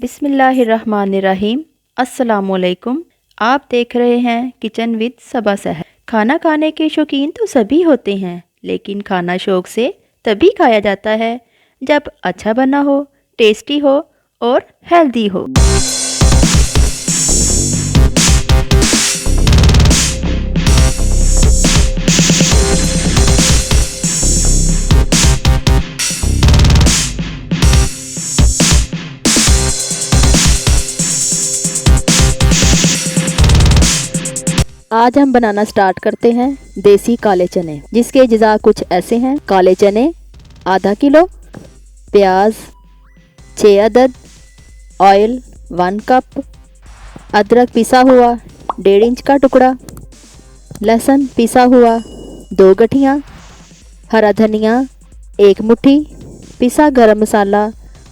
बिस्मिल्लाहिर्रहमानिर्रहीम। अस्सलामुअलैकुम। आप देख रहे हैं किचन विद सबा सहर। खाना खाने के शौकीन तो सभी होते हैं, लेकिन खाना शौक से तभी खाया जाता है जब अच्छा बना हो, टेस्टी हो और हेल्दी हो। आज हम बनाना स्टार्ट करते हैं देसी काले चने, जिसके अज्जा कुछ ऐसे हैं। काले चने आधा किलो, प्याज 6 अदद, ऑयल 1 कप, अदरक पिसा हुआ 1.5 इंच का टुकड़ा, लहसुन पिसा हुआ 2 गठियाँ, हरा धनिया 1 मुट्ठी, पिसा गरम मसाला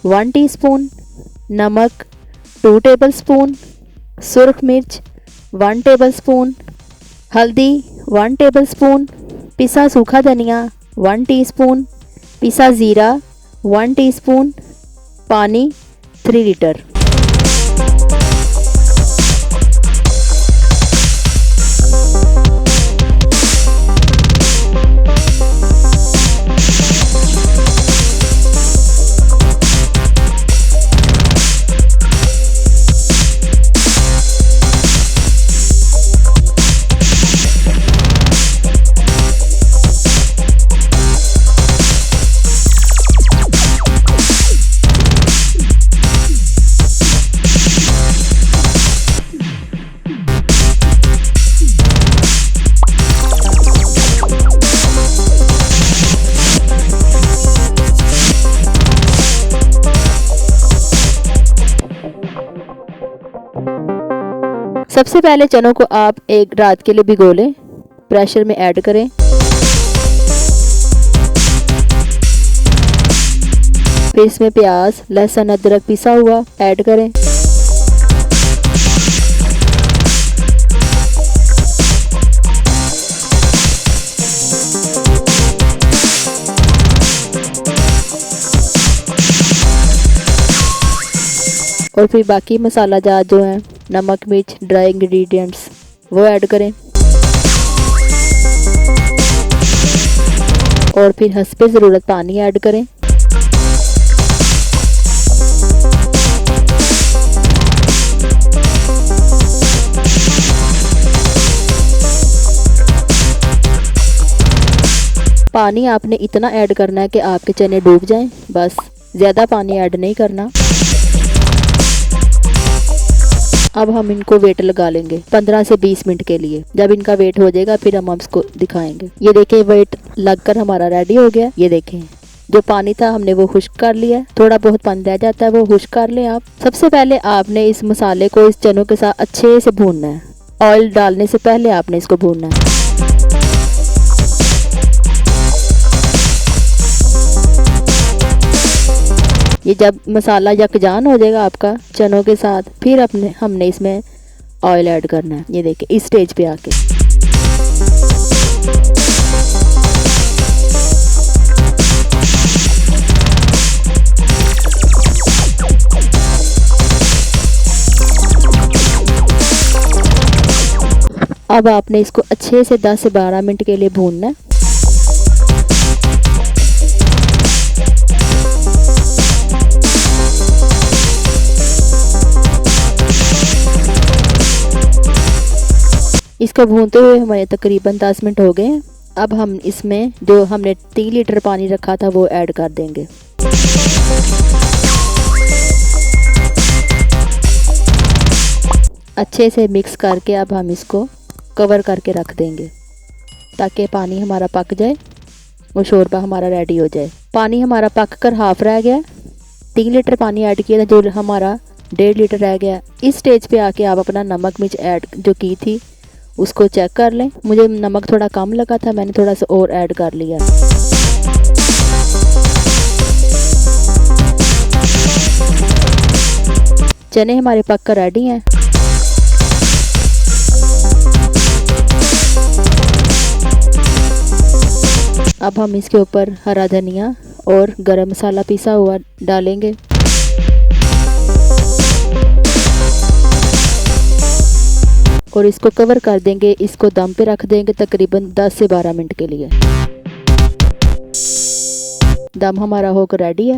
1 टीस्पून, नमक 2 टेबलस्पून, सुर्ख मिर्च 1 टेबलस्पून, हल्दी 1 टेबलस्पून, पिसा सूखा धनिया 1 टीस्पून, पिसा ज़ीरा 1 टीस्पून, पानी 3 लीटर। सबसे पहले चनों को आप एक रात के लिए भिगो लें, प्रेशर में ऐड करें। फिर इसमें प्याज, लहसुन, अदरक पिसा हुआ ऐड करें। और फिर बाकी मसाला जात जो है, नमक, मिर्च, ड्राई इंग्रेडिएंट्स वो ऐड करें। और फिर हस्बे ज़रूरत पानी ऐड करें। पानी आपने इतना ऐड करना है कि आपके चने डूब जाएं, बस ज़्यादा पानी ऐड नहीं करना। अब हम इनको वेट लगा लेंगे 15 से 20 मिनट के लिए। जब इनका वेट हो जाएगा फिर हम इसको दिखाएंगे। ये देखें, वेट लगकर हमारा रेडी हो गया। ये देखें, जो पानी था हमने वो खुश्क कर लिया। थोड़ा बहुत पानी रह जाता है, वो खुश्क कर लें आप। सबसे पहले आपने इस मसाले को इस चनों के साथ अच्छे से भूनना है। ऑयल डालने से पहले आपने इसको भूनना है। ये जब मसाला यकजान हो जाएगा आपका चनों के साथ, फिर हमने इसमें ऑयल ऐड करना है। ये देखिए, इस स्टेज पे आके अब आपने इसको अच्छे से 10 से 12 मिनट के लिए भूनना है। इसको भूनते हुए हमारे तकरीबन 10 मिनट हो गए हैं। अब हम इसमें जो हमने 3 लीटर पानी रखा था वो ऐड कर देंगे। अच्छे से मिक्स करके अब हम इसको कवर करके रख देंगे ताकि पानी हमारा पक जाए और शोरबा हमारा रेडी हो जाए। पानी हमारा पक कर हाफ रह गया। 3 लीटर पानी ऐड किया था, जो हमारा 1.5 लीटर रह गया। इस स्टेज पे आके आप अपना नमक मिर्च ऐड जो की थी उसको चेक कर लें। मुझे नमक थोड़ा कम लगा था, मैंने थोड़ा सा और ऐड कर लिया। चने हमारे पक कर रेडी हैं। अब हम इसके ऊपर हरा धनिया और गरम मसाला पिसा हुआ डालेंगे। और इसको कवर कर देंगे। इसको दम पे रख देंगे तकरीबन 10 से 12 मिनट के लिए। दम हमारा होकर रेडी है।